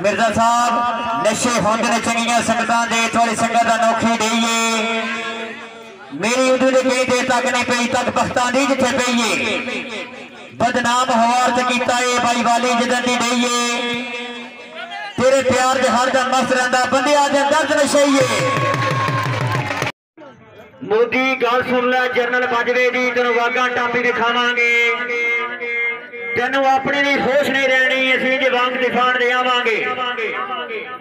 मिर्जा साहब नशे होंदे ने चंगियां संगतां दे थोड़ी संगत अनोखी देइए मेरी उदू ने कई देर तक नहीं पई तक बख्तां दी जिथे पईए बदनाम हवार ते कीता है भाई वाली जदन दी देइए तेरे प्यार दे हर दम मस्त रहिंदा बंदिया दे दर्द नशेइए मोदी गल सुन लै जनरल बाजवे दी तेन वागा टापी दिखावांगे तेन अपने लिए होश नहीं रहनी असीं जे वांग दिखाण दे आवांगे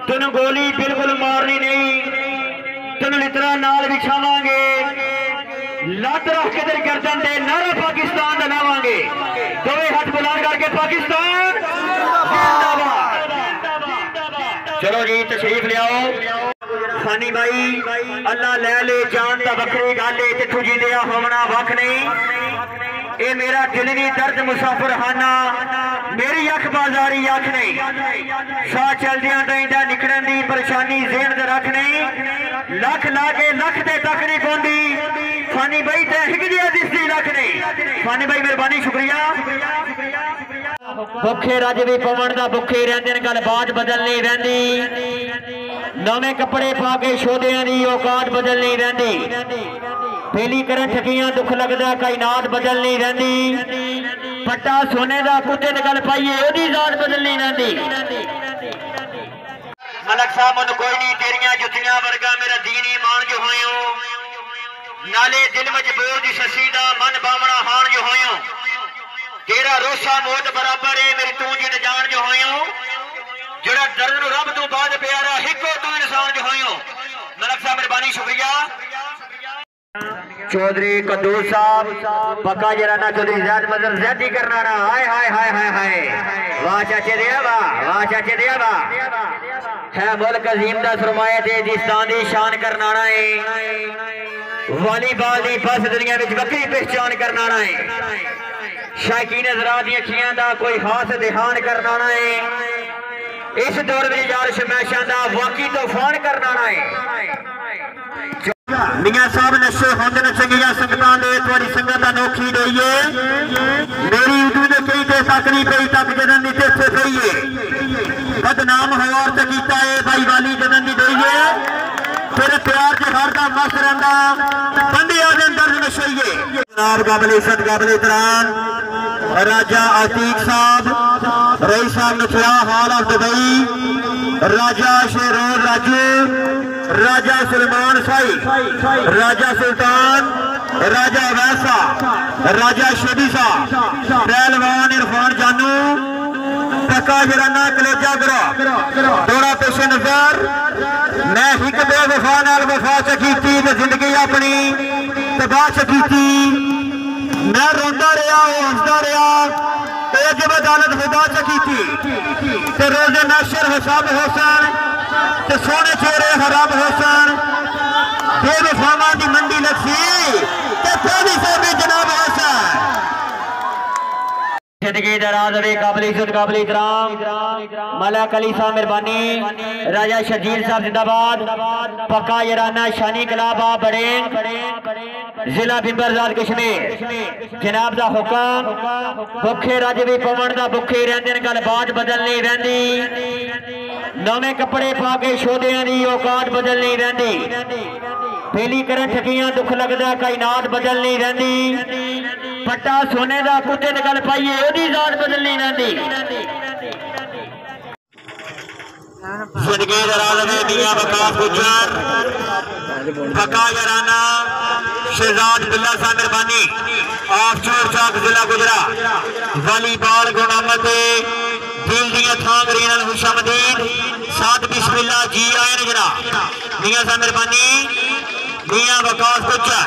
तेन गोली बिल्कुल मारनी नहीं तेन लितरा नाल बिछावांगे लत रख के तेरी गर्दन दे नारा पाकिस्तान दा लावांगे दोवें हाथ बुलंद करके पाकिस्तान जिंदाबाद। चलो जी तशरीफ लियाओ फानी भाई अल्लाह लै ले जान दा बखरी गल है जिथों जिंदिया होवना वख नहीं ए मेरा दिल दी दर्द मुसाफिर खाना मेरी अख बाजारी अख नहीं साह चलदियां टैंदा निकलण दी परेशानी ज़हन ते रख नहीं लख ला के लख ते तक नहीं पहुंदी फानी भाई ते हिक दिया दिसदी लख नहीं फानी भाई मेहरबानी शुक्रिया भुखे रज भी पवन दा भुखे रहिंदे गल बात बदलनी रहिंदी नवे कपड़े पा के शोधियां दी औकात बदलनी रहिंदी फेली कर ठगियां दुख लगदा कायनात बदलनी रहिंदी पट्टा सोने दा कुत्ते ते गल पाइए ओदी जात बदलनी रहिंदी मलक साहब मन कोई नहीं तेरियां जुतियां वर्गा मेरा दीन ईमान जो होयो नाले दिल मजबूर दी ससी दा मन बावना हान जो होयो तेरा रोसा मौत बराबर है मेरी तू जिन जान जो होयो जड़ा दर्द रब तो बाद प्यारा हिको तू इंसान जो होयो मलक साहब मेहरबानी शुक्रिया चौधरी कदूर साहब पक्का जराना चौधरी ज़्यादा मदर ज़्यादा करना ना हाय हाय हाय हाय हाय वाह चाचे दिया वाह चाचे दिया वाह है मुल्क अजीम दा सरमाया ते जिस्तान दी शान करना है वालीबॉल दी बस दुनिया विच बकरी पहचान करना है शायकीन हज़रात दी अखियां दा कोई खास ध्यान करना है इस दौर में यार शमैशां दा वाकई तूफान करना है मियां साहब नशे होंदे ने चंगियां संगतां दे थोड़ी संगत अनोखी देइए मेरी उदू ने कई ते तक नहीं पई तक जदन दी तेथे पईए बदनाम हवार ते कीता है भाई वाली जदन दी देइए तेरे प्यार के हर दा मस्त रहिंदा बंदियां दे अंदर नशेइए जनाब काबिल इज्जत काबिल एहतराम राजा अतीक साहब रईस साहब नथरा हॉल ऑफ दुबई राजा शेरोर राजू राजा सलमान साई राजा सुल्तान राजा वैसा राजा शबीसा पहलवान इरफान जानू पक्का जराना कलेजा करो थोड़ा पेश नजर मैं हिक बेवफा नाल वफा च कीती ते जिंदगी अपनी तबाह च कीती मैं रोंदा रहा हंसदा रहा जब अदालत खुदा च कीती ते रोज़े नशर हिसाब हुसैन ते सोने चेहरे हराब हुसैन बेवफावां दी मंडी लसी ते पहली से भी जनाब हुसैन जिंदगी दराज रहे काबिल इज्जत काबिल इकराम मलक अली साहब मेहरबानी राजा शजील साहब जिंदाबाद पक्का यराना शानी कलाबा बड़ेंग जिला बिंबरजाद कश्मीर जनाब दा हुक्म भुखे रज भी पवन दा भुखे रहिंदे गल बात बदलनी रहिंदी नवे कपड़े पा के शोधियां दी औकात बदलनी रहिंदी फेली कर ठगियां दुख लगदा कायनात बदलनी रहिंदी पट्टा सोने दा कुत्ते ते गल पाइए ओदी जात बदलनी रहिंदी जिंदगी दराज में मियां वकास गुजर पक्का यराना शहजाद बिल्ला साहब मेहरबानी आप चोर चौक जिला गुजरा वालीबॉल गुणामत दिल दिया थांग रीनल हुशामदीन साथ बिस्मिल्लाह जी आए ने जरा मियां साहब मेहरबानी मियां वकास गुजर